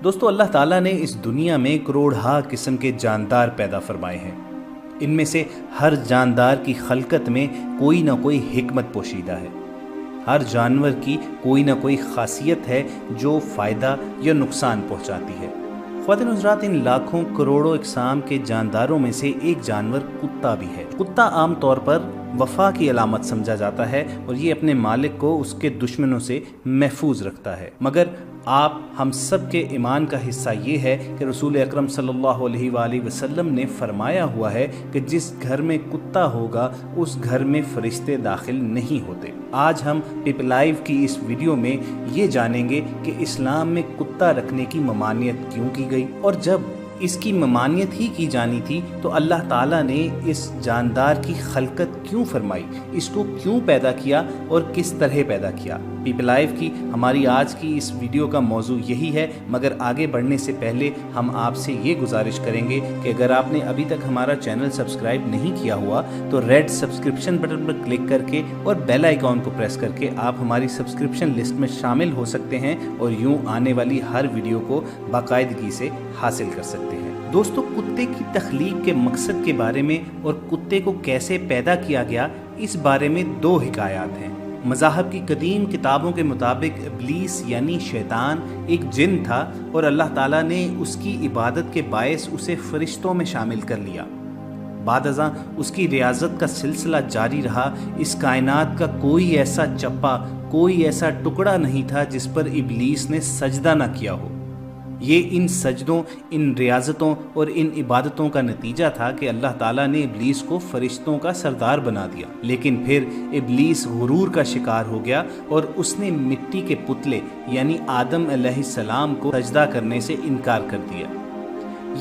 دوستو اللہ تعالیٰ نے اس دنیا میں کروڑہا قسم کے جاندار پیدا فرمائے ہیں۔ ان میں سے ہر جاندار کی خلقت میں کوئی نہ کوئی حکمت پوشیدہ ہے۔ ہر جانور کی کوئی نہ کوئی خاصیت ہے جو فائدہ یا نقصان پہنچاتی ہے۔ خواتین و حضرات، ان لاکھوں کروڑوں اقسام کے جانداروں میں سے ایک جانور کتا بھی ہے۔ کتا عام طور پر وفا کی علامت سمجھا جاتا ہے اور یہ اپنے مالک کو اس کے دشمنوں سے محفوظ رکھتا ہے، مگر آپ ہم سب کے ایمان کا حصہ یہ ہے کہ رسول اکرم صلی اللہ علیہ وآلہ وسلم نے فرمایا ہوا ہے کہ جس گھر میں کتا ہوگا اس گھر میں فرشتے داخل نہیں ہوتے۔ آج ہم پیپل لائیو کی اس ویڈیو میں یہ جانیں گے کہ اسلام میں کتا رکھنے کی ممانعت کیوں کی گئی، اور جب اس کی ممانعت ہی کی جانی تھی تو اللہ تعالیٰ نے اس جاندار کی خلقت کیوں فرمائی، اس کو کیوں پیدا کیا اور کس طرح پیدا کیا۔ پیپل لائیو کی ہماری آج کی اس ویڈیو کا موضوع یہی ہے، مگر آگے بڑھنے سے پہلے ہم آپ سے یہ گزارش کریں گے کہ اگر آپ نے ابھی تک ہمارا چینل سبسکرائب نہیں کیا ہوا تو ریڈ سبسکرپشن بٹن پر کلک کر کے اور بیل آئیکن کو پریس کر کے آپ ہماری سبسکرپشن لسٹ میں شامل ہو سکتے ہیں اور یوں آنے والی ہر ویڈیو کو باقاعدگی سے حاصل کر سکتے ہیں۔ دوستو، کتے کی تخلیق کے مقصد کے بارے میں اور کتے کو کیسے پیدا کیا گیا، اس بارے میں دو حکایات ہیں۔ مذاہب کی قدیم کتابوں کے مطابق ابلیس یعنی شیطان ایک جن تھا اور اللہ تعالیٰ نے اس کی عبادت کے باعث اسے فرشتوں میں شامل کر لیا۔ بعد ازاں اس کی ریاضت کا سلسلہ جاری رہا۔ اس کائنات کا کوئی ایسا چپا، کوئی ایسا ٹکڑا نہیں تھا جس پر ابلیس نے سجدہ نہ کیا ہو۔ یہ ان سجدوں، ان ریاضتوں اور ان عبادتوں کا نتیجہ تھا کہ اللہ تعالیٰ نے ابلیس کو فرشتوں کا سردار بنا دیا، لیکن پھر ابلیس غرور کا شکار ہو گیا اور اس نے مٹی کے پتلے یعنی آدم علیہ السلام کو سجدہ کرنے سے انکار کر دیا۔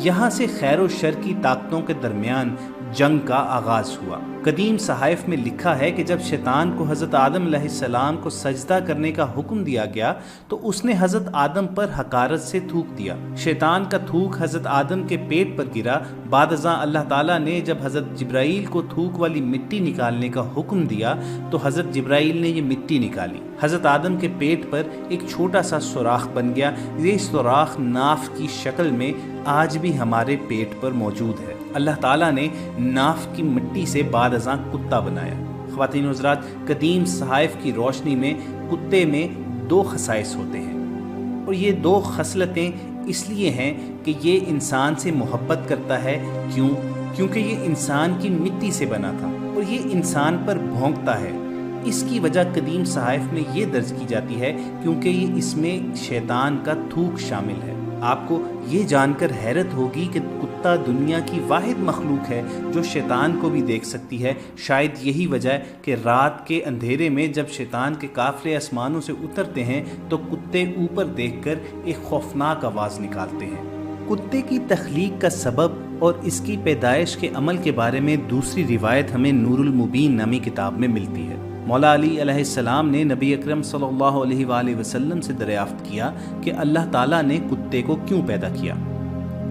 یہاں سے خیر و شر کی طاقتوں کے درمیان جنگ کا آغاز ہوا۔ قدیم صحائف میں لکھا ہے کہ جب شیطان کو حضرت آدم علیہ السلام کو سجدہ کرنے کا حکم دیا گیا تو اس نے حضرت آدم پر حقارت سے تھوک دیا۔ شیطان کا تھوک حضرت آدم کے پیٹ پر گرا۔ بعد ازاں اللہ تعالیٰ نے جب حضرت جبرائیل کو تھوک والی مٹی نکالنے کا حکم دیا تو حضرت جبرائیل نے یہ مٹی نکالی۔ حضرت آدم کے پیٹ پر ایک چھوٹا سا سوراخ بن گیا۔ یہ سوراخ ناف کی شکل میں آج بھی ہمارے پیٹ پر موجود ہے۔ اللہ تعالیٰ نے ناف کی مٹی سے بعد ازاں کتا بنایا۔ خواتین و حضرات، قدیم صحائف کی روشنی میں کتے میں دو خصائص ہوتے ہیں، اور یہ دو خصلتیں اس لیے ہیں کہ یہ انسان سے محبت کرتا ہے۔ کیونکہ یہ انسان کی مٹی سے بنا تھا اور یہ انسان پر بھونکتا ہے۔ اس کی وجہ قدیم صحائف میں یہ درج کی جاتی ہے کیونکہ یہ اس میں شیطان کا تھوک شامل ہے۔ آپ کو یہ جان کر حیرت ہوگی کہ کتا دنیا کی واحد مخلوق ہے جو شیطان کو بھی دیکھ سکتی ہے۔ شاید یہی وجہ ہے کہ رات کے اندھیرے میں جب شیطان کے قافلے آسمانوں سے اترتے ہیں تو کتے اوپر دیکھ کر ایک خوفناک آواز نکالتے ہیں۔ کتے کی تخلیق کا سبب اور اس کی پیدائش کے عمل کے بارے میں دوسری روایت ہمیں نور المبین نامی کتاب میں ملتی ہے۔ مولا علی علیہ السلام نے نبی اکرم صلی اللہ علیہ وآلہ وسلم سے دریافت کیا کہ اللہ تعالیٰ نے کتے کو کیوں پیدا کیا؟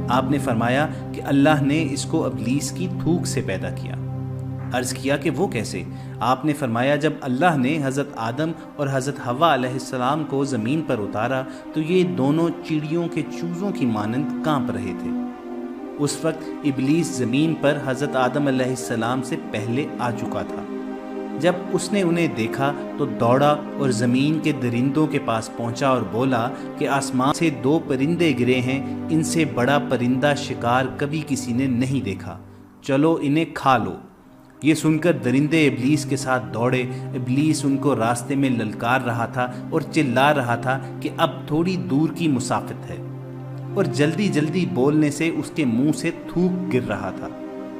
آپ نے فرمایا کہ اللہ نے اس کو ابلیس کی تھوک سے پیدا کیا۔ عرض کیا کہ وہ کیسے؟ آپ نے فرمایا جب اللہ نے حضرت آدم اور حضرت حوا علیہ السلام کو زمین پر اتارا تو یہ دونوں چڑیوں کے چوزوں کی مانند کانپ رہے تھے۔ اس وقت ابلیس زمین پر حضرت آدم علیہ السلام سے پہلے آ چکا تھا۔ جب اس نے انہیں دیکھا تو دوڑا اور زمین کے درندوں کے پاس پہنچا اور بولا کہ آسمان سے دو پرندے گرے ہیں، ان سے بڑا پرندہ شکار کبھی کسی نے نہیں دیکھا، چلو انہیں کھا لو۔ یہ سن کر درندے ابلیس کے ساتھ دوڑے۔ ابلیس ان کو راستے میں للکار رہا تھا اور چلا رہا تھا کہ اب تھوڑی دور کی مسافت ہے، اور جلدی جلدی بولنے سے اس کے منہ سے تھوک گر رہا تھا۔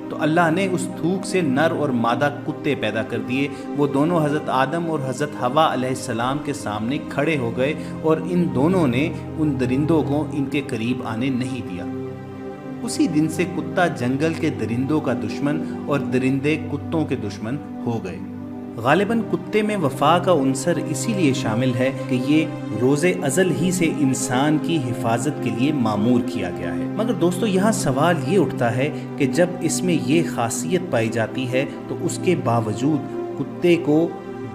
تو اللہ نے اس تھوک سے نر اور مادہ کتے پیدا کر دیے۔ وہ دونوں حضرت آدم اور حضرت حوا علیہ السلام کے سامنے کھڑے ہو گئے اور ان دونوں نے ان درندوں کو ان کے قریب آنے نہیں دیا۔ اسی دن سے کتا جنگل کے درندوں کا دشمن اور درندے کتوں کے دشمن ہو گئے۔ غالباً کتے میں وفا کا عنصر اسی لیے شامل ہے کہ یہ روز ازل ہی سے انسان کی حفاظت کے لیے معمور کیا گیا ہے۔ مگر دوستو، یہاں سوال یہ اٹھتا ہے کہ جب اس میں یہ خاصیت پائی جاتی ہے تو اس کے باوجود کتے کو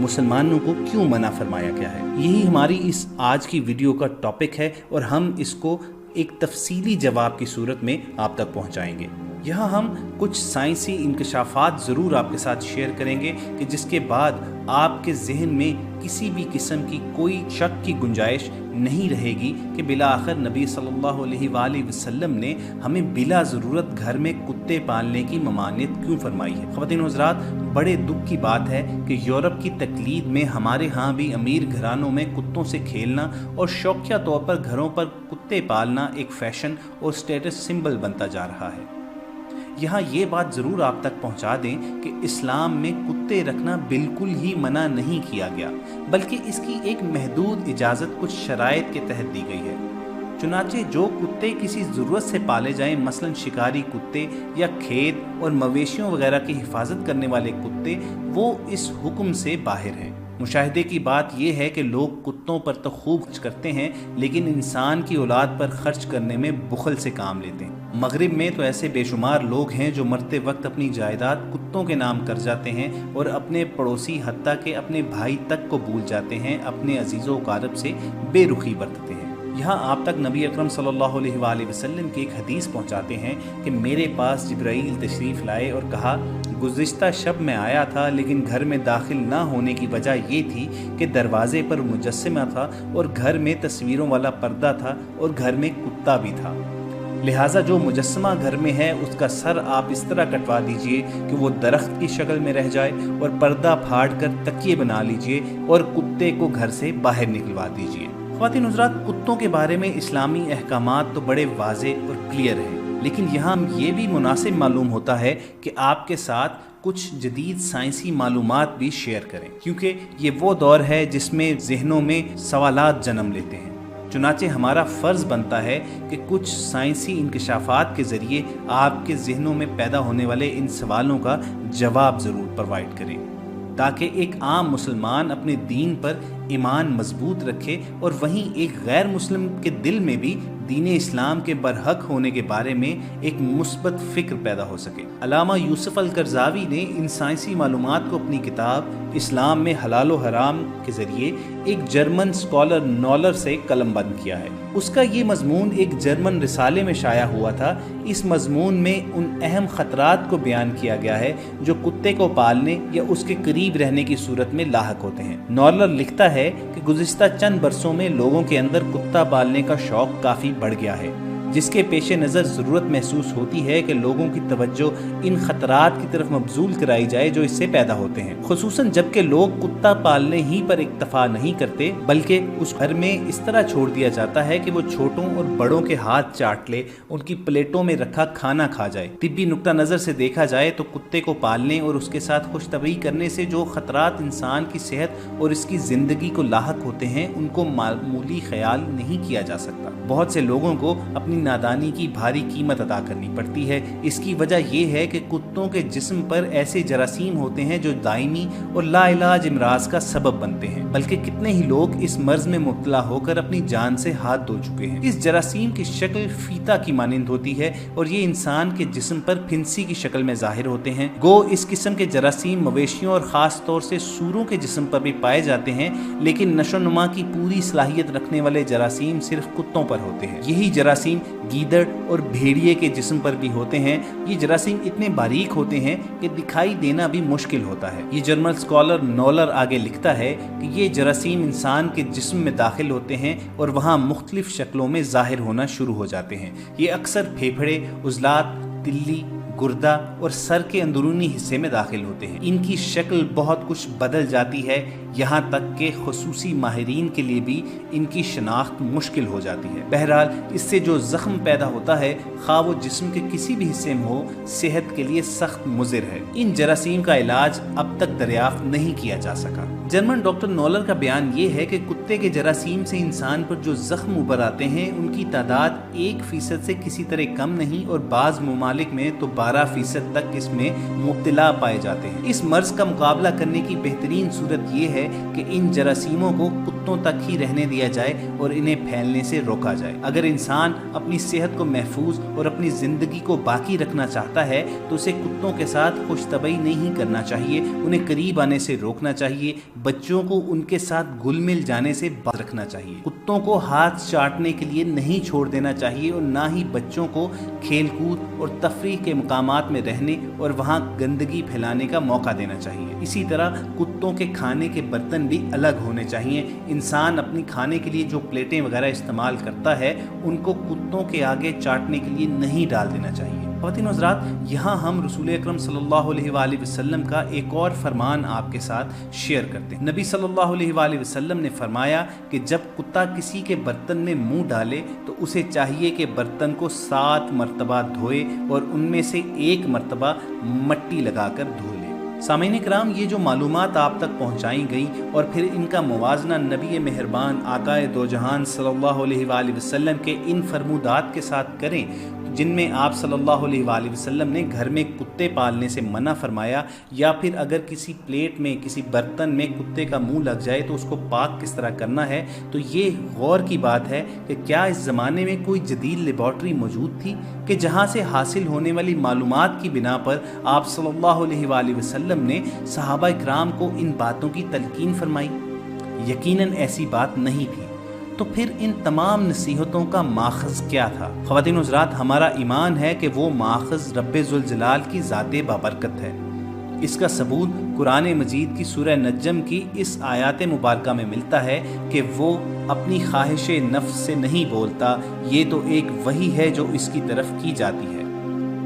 مسلمانوں کو کیوں منع فرمایا گیا ہے؟ یہی ہماری اس آج کی ویڈیو کا ٹاپک ہے اور ہم اس کو ایک تفصیلی جواب کی صورت میں آپ تک پہنچائیں گے۔ یہاں ہم کچھ سائنسی انکشافات ضرور آپ کے ساتھ شیئر کریں گے کہ جس کے بعد آپ کے ذہن میں کسی بھی قسم کی کوئی شک کی گنجائش نہیں رہے گی کہ بالآخر نبی صلی اللہ علیہ وآلہ وسلم نے ہمیں بلا ضرورت گھر میں کتے پالنے کی ممانعت کیوں فرمائی ہے۔ خواتین و حضرات، بڑے دکھ کی بات ہے کہ یورپ کی تقلید میں ہمارے ہاں بھی امیر گھرانوں میں کتوں سے کھیلنا اور شوقیہ طور پر گھروں پر کتے پالنا ایک فیشن اور سٹیٹس سمبل بنتا جا رہا ہے۔ یہاں یہ بات ضرور آپ تک پہنچا دیں کہ اسلام میں کتے رکھنا بالکل ہی منع نہیں کیا گیا، بلکہ اس کی ایک محدود اجازت کچھ شرائط کے تحت دی گئی ہے۔ چنانچہ جو کتے کسی ضرورت سے پالے جائیں، مثلا شکاری کتے یا کھیت اور مویشیوں وغیرہ کی حفاظت کرنے والے کتے، وہ اس حکم سے باہر ہیں۔ مشاہدے کی بات یہ ہے کہ لوگ کتوں پر تو خوب خرچ کرتے ہیں، لیکن انسان کی اولاد پر خرچ کرنے میں بخل سے کام لیتے ہیں۔ مغرب میں تو ایسے بے شمار لوگ ہیں جو مرتے وقت اپنی جائیداد کتوں کے نام کر جاتے ہیں اور اپنے پڑوسی حتیٰ کہ اپنے بھائی تک کو بھول جاتے ہیں، اپنے عزیز و اقارب سے بے رخی برتتے ہیں۔ یہاں آپ تک نبی اکرم صلی اللہ علیہ وآلہ وسلم کی ایک حدیث پہنچاتے ہیں کہ میرے پاس جبرائیل تشریف لائے اور کہا، گزشتہ شب میں آیا تھا لیکن گھر میں داخل نہ ہونے کی وجہ یہ تھی کہ دروازے پر مجسمہ تھا اور گھر میں تصویروں والا پردہ تھا اور گھر میں کتا بھی تھا، لہٰذا جو مجسمہ گھر میں ہے اس کا سر آپ اس طرح کٹوا دیجئے کہ وہ درخت کی شکل میں رہ جائے اور پردہ پھاڑ کر تکیے بنا لیجئے اور کتے کو گھر سے باہر نکلوا دیجئے۔ خواتین حضرات، کتوں کے بارے میں اسلامی احکامات تو بڑے واضح اور کلیئر ہیں، لیکن یہاں یہ بھی مناسب معلوم ہوتا ہے کہ آپ کے ساتھ کچھ جدید سائنسی معلومات بھی شیئر کریں، کیونکہ یہ وہ دور ہے جس میں ذہنوں میں سوالات جنم لیتے ہیں۔ چنانچہ ہمارا فرض بنتا ہے کہ کچھ سائنسی انکشافات کے ذریعے آپ کے ذہنوں میں پیدا ہونے والے ان سوالوں کا جواب ضرور پرووائڈ کریں، تاکہ ایک عام مسلمان اپنے دین پر ایمان مضبوط رکھے اور وہیں ایک غیر مسلم کے دل میں بھی دین اسلام کے برحق ہونے کے بارے میں ایک مثبت فکر پیدا ہو سکے۔ علامہ یوسف القرضاوی نے ان سائنسی معلومات کو اپنی کتاب اسلام میں حلال و حرام کے ذریعے ایک جرمن اسکالر نولر سے قلم بند کیا ہے۔ اس کا یہ مضمون ایک جرمن رسالے میں شائع ہوا تھا۔ اس مضمون میں ان اہم خطرات کو بیان کیا گیا ہے جو کتے کو پالنے یا اس کے قریب رہنے کی صورت میں لاحق ہوتے ہیں۔ نولر لکھتا ہے کہ گزشتہ چند برسوں میں لوگوں کے اندر کتا پالنے کا شوق کافی بڑھ گیا ہے، جس کے پیش نظر ضرورت محسوس ہوتی ہے کہ لوگوں کی توجہ ان خطرات کی طرف مبذول کرائی جائے جو اس سے پیدا ہوتے ہیں، خصوصاً جبکہ لوگ کتا پالنے ہی پر اکتفا نہیں کرتے بلکہ اس گھر میں اس طرح چھوڑ دیا جاتا ہے کہ وہ چھوٹوں اور بڑوں کے ہاتھ چاٹ لے، ان کی پلیٹوں میں رکھا کھانا کھا جائے۔ طبی نقطہ نظر سے دیکھا جائے تو کتے کو پالنے اور اس کے ساتھ خوش طبعی کرنے سے جو خطرات انسان کی صحت اور اس کی زندگی کو لاحق ہوتے ہیں ان کو معمولی خیال نہیں کیا جا سکتا۔ بہت سے لوگوں کو اپنی نادانی کی بھاری قیمت ادا کرنی پڑتی ہے۔ اس کی وجہ یہ ہے کہ کتوں کے جسم پر ایسے جراثیم ہوتے ہیں جو دائمی اور لا علاج امراض کا سبب بنتے ہیں، بلکہ کتنے ہی لوگ اس مرض میں مبتلا ہو کر اپنی جان سے ہاتھ دھو چکے ہیں۔ اس جراثیم کی شکل فیتا کی مانند ہوتی ہے اور یہ انسان کے جسم پر پھنسی کی شکل میں ظاہر ہوتے ہیں۔ گو اس قسم کے جراثیم مویشیوں اور خاص طور سے سوروں کے جسم پر بھی پائے جاتے ہیں، لیکن نشو و نما کی پوری صلاحیت رکھنے والے جراثیم صرف کتوں پر ہوتے ہیں۔ یہی جراثیم گیدڑ اور بھیڑیے کے جسم پر بھی ہوتے ہیں۔ یہ جراثیم اتنے باریک ہوتے ہیں کہ دکھائی دینا بھی مشکل ہوتا ہے۔ یہ جرمن اسکالر نولر آگے لکھتا ہے کہ یہ جراثیم انسان کے جسم میں داخل ہوتے ہیں اور وہاں مختلف شکلوں میں ظاہر ہونا شروع ہو جاتے ہیں۔ یہ اکثر پھیپھڑے، عضلات، تلی، گردہ اور سر کے اندرونی حصے میں داخل ہوتے ہیں۔ ان کی شکل بہت کچھ بدل جاتی ہے، یہاں تک کہ خصوصی ماہرین کے لیے بھی ان کی شناخت مشکل ہو جاتی ہے۔ بہرحال اس سے جو زخم پیدا ہوتا ہے، خواہ وہ جسم کے کسی بھی حصے میں ہو، صحت کے لیے سخت مضر ہے۔ ان جراثیم کا علاج اب تک دریافت نہیں کیا جا سکا۔ جرمن ڈاکٹر نولر کا بیان یہ ہے کہ کتے کے جراثیم سے انسان پر جو زخم ابھر آتے ہیں ان کی تعداد 1% سے کسی طرح کم نہیں، اور بعض ممالک میں تو 12% تک اس میں مبتلا پائے جاتے ہیں۔ اس مرض کا مقابلہ کرنے کی بہترین صورت یہ ہے کہ ان جراثیموں کو کتوں تک ہی رہنے دیا جائے اور انہیں پھیلنے سے روکا جائے۔ اگر انسان اپنی صحت کو محفوظ اور اپنی زندگی کو باقی رکھنا چاہتا ہے تو اسے کتوں کے ساتھ خوش طبعی نہیں کرنا چاہیے، انہیں قریب آنے سے روکنا چاہیے، بچوں کو ان کے ساتھ گل مل جانے سے باز رکھنا چاہیے، کتوں کو ہاتھ چاٹنے کے لیے نہیں چھوڑ دینا چاہیے اور نہ ہی بچوں کو کھیل کود اور تفریح کے مقامات میں رہنے اور وہاں گندگی پھیلانے کا موقع دینا چاہیے۔ اسی طرح کتوں کے کھانے کے برتن بھی الگ ہونے چاہیے۔ انسان اپنی کھانے کے لیے جو پلیٹیں وغیرہ استعمال کرتا ہے ان کو کتوں کے آگے چاٹنے کے لیے نہیں ڈال دینا چاہیے۔ خواتین و حضرات، یہاں ہم رسول اکرم صلی اللہ علیہ وآلہ وسلم کا ایک اور فرمان آپ کے ساتھ شیئر کرتے ہیں۔ نبی صلی اللہ علیہ وآلہ وسلم نے فرمایا کہ جب کتا کسی کے برتن میں منہ ڈالے تو اسے چاہیے کہ برتن کو 7 مرتبہ دھوئے اور ان میں سے 1 مرتبہ مٹی لگا کر دھو لے۔ سامعین کرام، یہ جو معلومات آپ تک پہنچائی گئیں اور پھر ان کا موازنہ نبی مہربان آقا دو جہان صلی اللہ علیہ وآلہ وسلم کے ان فرمودات کے ساتھ کریں جن میں آپ صلی اللہ علیہ وآلہ وسلم نے گھر میں کتے پالنے سے منع فرمایا، یا پھر اگر کسی پلیٹ میں کسی برتن میں کتے کا منہ لگ جائے تو اس کو پاک کس طرح کرنا ہے، تو یہ غور کی بات ہے کہ کیا اس زمانے میں کوئی جدید لیبارٹری موجود تھی کہ جہاں سے حاصل ہونے والی معلومات کی بنا پر آپ صلی اللہ علیہ وآلہ وسلم نے صحابہ اکرام کو ان باتوں کی تلقین فرمائی؟ یقیناً ایسی بات نہیں تھی۔ تو پھر ان تمام نصیحتوں کا ماخذ کیا تھا؟ خواتین و حضرات، ہمارا ایمان ہے کہ وہ ماخذ رب ذوالجلال کی ذات بابرکت ہے۔ اس کا ثبوت قرآن مجید کی سورہ نجم کی اس آیات مبارکہ میں ملتا ہے کہ وہ اپنی خواہش نفس سے نہیں بولتا، یہ تو ایک وحی ہے جو اس کی طرف کی جاتی ہے۔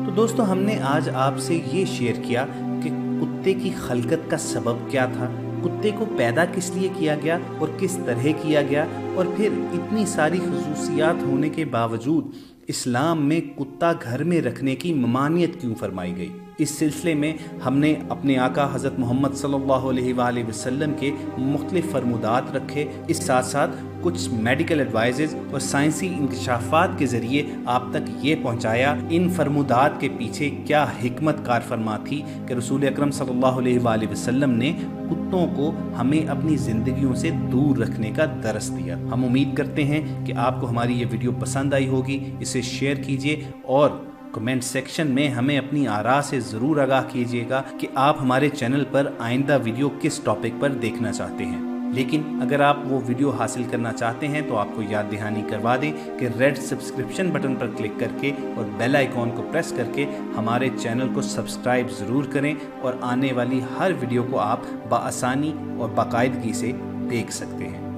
تو دوستو، ہم نے آج آپ سے یہ شیئر کیا کہ کتے کی خلقت کا سبب کیا تھا، کتے کو پیدا کس لیے کیا گیا اور کس طرح کیا گیا، اور پھر اتنی ساری خصوصیات ہونے کے باوجود اسلام میں کتا گھر میں رکھنے کی ممانعت کیوں فرمائی گئی۔ اس سلسلے میں ہم نے اپنے آقا حضرت محمد صلی اللہ علیہ وآلہ وسلم کے مختلف فرمودات رکھے، اس ساتھ ساتھ کچھ میڈیکل ایڈوائزز اور سائنسی انکشافات کے ذریعے آپ تک یہ پہنچایا ان فرمودات کے پیچھے کیا حکمت کار فرما تھی کہ رسول اکرم صلی اللہ علیہ وآلہ وسلم نے کتوں کو ہمیں اپنی زندگیوں سے دور رکھنے کا درس دیا۔ ہم امید کرتے ہیں کہ آپ کو ہماری یہ ویڈیو پسند آئی ہوگی، اسے شیئر کیجیے اور کمنٹ سیکشن میں ہمیں اپنی آراء سے ضرور آگاہ کیجیے گا کہ آپ ہمارے چینل پر آئندہ ویڈیو کس ٹاپک پر دیکھنا چاہتے ہیں۔ لیکن اگر آپ وہ ویڈیو حاصل کرنا چاہتے ہیں تو آپ کو یاد دہانی کروا دیں کہ ریڈ سبسکرپشن بٹن پر کلک کر کے اور بیل آئیکن کو پریس کر کے ہمارے چینل کو سبسکرائب ضرور کریں اور آنے والی ہر ویڈیو کو آپ بآسانی اور باقاعدگی سے دیکھ سکتے ہیں۔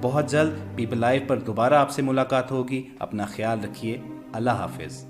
بہت جلد پیپل لائیو پر دوبارہ آپ سے ملاقات ہوگی۔ اپنا خیال رکھیے۔ اللہ حافظ۔